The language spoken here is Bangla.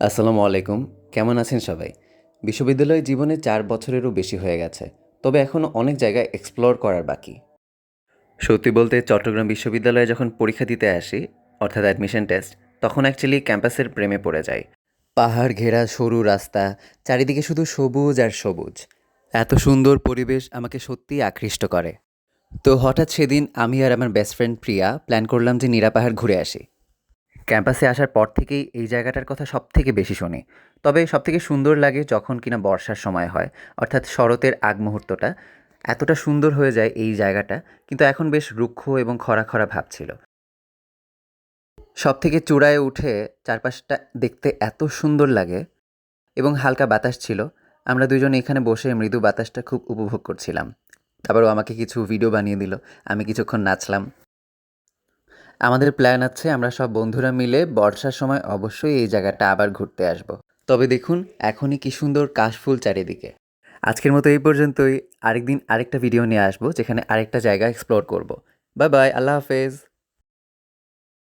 আসসালামু আলাইকুম। কেমন আছেন সবাই? বিশ্ববিদ্যালয় জীবনে ৪ বছরেরও বেশি হয়ে গেছে। তবে এখনও অনেক জায়গায় এক্সপ্লোর করার বাকি। সত্যি বলতে চট্টগ্রাম বিশ্ববিদ্যালয়ে যখন পরীক্ষা দিতে আসি, অর্থাৎ অ্যাডমিশন টেস্ট, তখন অ্যাকচুয়ালি ক্যাম্পাসের প্রেমে পড়ে যাই। পাহাড় ঘেরা সরু রাস্তা, চারিদিকে শুধু সবুজ আর সবুজ। এত সুন্দর পরিবেশ আমাকে সত্যিই আকৃষ্ট করে। তো হঠাৎ সেদিন আমি আর আমার বেস্ট ফ্রেন্ড প্রিয়া প্ল্যান করলাম যে নীরা পাহাড় ঘুরে আসি। ক্যাম্পাসে আসার পর থেকেই এই জায়গাটার কথা সবথেকে বেশি শুনি। তবে সবথেকে সুন্দর লাগে যখন কিনা বর্ষার সময় হয়, অর্থাৎ শরতের আগ মুহূর্তটা। এতটা সুন্দর হয়ে যায় এই জায়গাটা, কিন্তু এখন বেশ রুক্ষ এবং খরা খরা ভাব ছিল। সবথেকে চূড়ায় উঠে চারপাশটা দেখতে এত সুন্দর লাগে এবং হালকা বাতাস ছিল। আমরা দুজন এখানে বসে মৃদু বাতাসটা খুব উপভোগ করছিলাম। তারপরও আমাকে কিছু ভিডিও বানিয়ে দিল, আমি কিছুক্ষণ নাচলাম। আমাদের প্ল্যান আছে আমরা সব বন্ধুরা মিলে বর্ষার সময় অবশ্যই এই জায়গাটা আবার ঘুরতে আসব। তবে দেখুন এখনই কি সুন্দর কাশফুল চারিদিকে। আজকের মতো এই পর্যন্তই। আরেকদিন আরেকটা ভিডিও নিয়ে আসবো যেখানে আরেকটা জায়গা এক্সপ্লোর করব। বাই বাই, আল্লাহ হাফেজ।